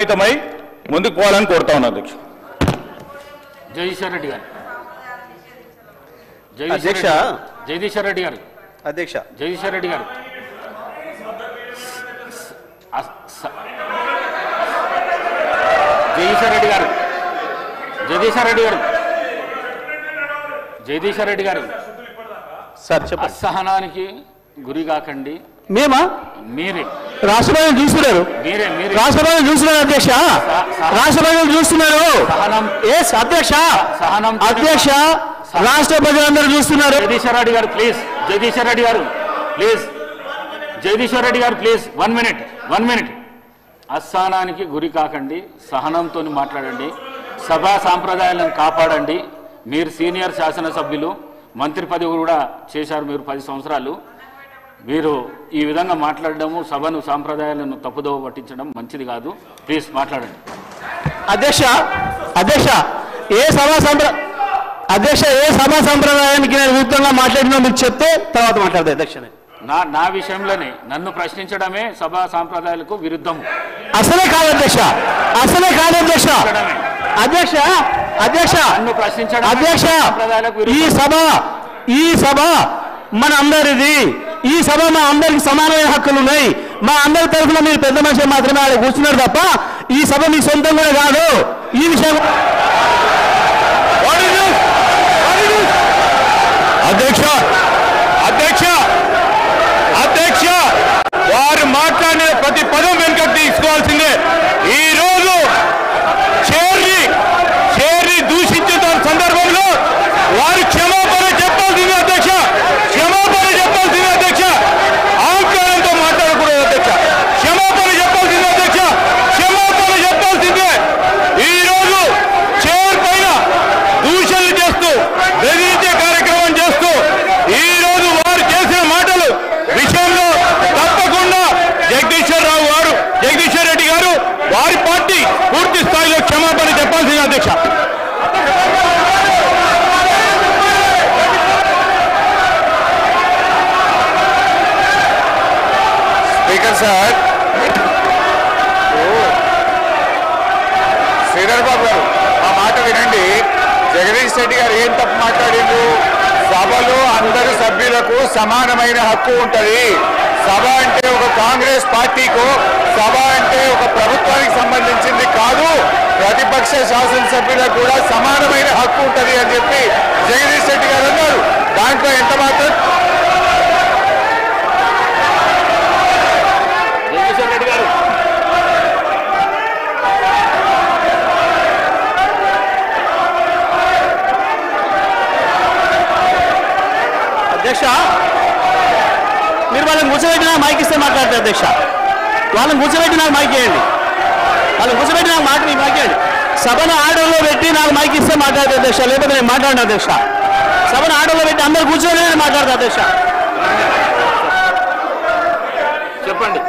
అంకితమై ముందుకు పోవాలని కోరుతా ఉన్నాను అధ్యక్ష. జగదీశ్వర్ రెడ్డి గారు. అధ్యక్ష జగదీశ్వర్ రెడ్డి గారు. అధ్యక్ష జగదీశ్వర్ రెడ్డి గారు. జగదీశ్వర్ రెడ్డి గారు. జగదీశ్వర్ రెడ్డి గారు. జగదీశ్వర్ రెడ్డి గారు. సార్ చెప్పండి. అసహనానికి గురి కాకండి. మేమా? మీరే రాష్ట్రపతి చూస్తున్నారు. మీరే మీరే రాష్ట్రపతి చూస్తున్నారు అధ్యక్ష. రాష్ట్రపతి చూస్తున్నారు. అధ్యక్ష సహనం. అధ్యక్ష రాష్ట్రపతి అందరూ చూస్తున్నారు. జగదీశ్వర్ రెడ్డి గారు ప్లీజ్. జగదీశ్వర్ రెడ్డి గారు ప్లీజ్. జగదీశ్వర్ రెడ్డి గారు ప్లీజ్ 1 minute. అసహనానికి గురి కాకండి. సహనంతో మాట్లాడండి. సభా సాంప్రదాయాలను కాపాడండి. మీరు సీనియర్ శాసనసభ్యులు, మంత్రి పదవి కూడా చేశారు మీరు 10 సంవత్సరాలు. మీరు ఈ విధంగా మాట్లాడడము సభను సాంప్రదాయాలను తప్పుదోవ పట్టించడం మంచిది కాదు. ప్లీజ్ మాట్లాడండి. అధ్యక్ష ఏ సభా సంప్రదాయానికి నేను విరుద్ధంగా మాట్లాడినా మీరు చెప్తే తర్వాత మాట్లాడదు అధ్యక్ష. నా విషయంలోనే నన్ను ప్రశ్నించడమే సభా సాంప్రదాయాలకు విరుద్ధం. అసలే కాదు అధ్యక్ష. నన్ను ప్రశ్నించడం ఈ సభ మన అందరిది. ఈ సభ మా అందరికి సమానమైన హక్కులు ఉన్నాయి. మా అందరి తరఫున మీరు పెద్ద మనిషి మాత్రమే ఆడ కూర్చున్నారు తప్ప ఈ సభ మీ సొంతం కూడా కాదు. ఈ విషయం అధ్యక్ష వారు మాట్లాడిన ప్రతి పదం వెనుకకు తీసుకోవాల్సిందే. ఈ రోజు చేర్ని దూషించిన సందర్భంలో వారు క్షమాపణ చెప్పాల్సిందే అధ్యక్ష. అహంకారంతో మాట్లాడకూడదు అధ్యక్ష. క్షమాపణ చెప్పాల్సిందే. ఈ రోజు చేర్ పైన దూషణలు చేస్తూ బెదిరించే కార్యక్రమం చేస్తూ ఈ రోజు వారు చేసిన మాటలు విషయంలో తప్పకుండా జగదీశ్వర్ రెడ్డి గారు వారి పార్టీ పూర్తి స్థాయిలో క్షమాపణ చెప్పాల్సింది అధ్యక్ష. స్పీకర్ సార్, శ్రీధర్ బాబు గారు ఆ మాట వినండి. జగదీష్ రెడ్డి గారు ఏం తప్పు మాట్లాడిండ్రు? సభలో అందరు సభ్యులకు సమానమైన హక్కు ఉంటుంది. సభ అంటే ఒక కాంగ్రెస్ పార్టీకు, సభ అంటే ఒక ప్రభుత్వానికి సంబంధించింది కాదు. ప్రతిపక్ష శాసనసభ్యులకు కూడా సమానమైన హక్కు ఉంటుంది అని చెప్పి జగదీష్ రెడ్డి గారు అన్నారు. దాంట్లో ఎంత మాత్రం జగదీశ్వర్ రెడ్డి గారు. అధ్యక్ష మీరు వాళ్ళని కూర్చోబెట్టి నాకు మైక్ ఇస్తే మాట్లాడతారు అధ్యక్ష. వాళ్ళని కూర్చోబెట్టి నాకు మైక్ ఇవ్వండి. మైక్ ఇవ్వండి. సభను ఆర్డర్లో పెట్టి నాకు మైక్ ఇస్తే మాట్లాడతారు అధ్యక్ష. లేకపోతే నేను మాట్లాడిన అధ్యక్ష. సభను ఆర్డర్లో పెట్టి అందరు కూర్చోబెట్టి మాట్లాడతారు అధ్యక్ష. చెప్పండి.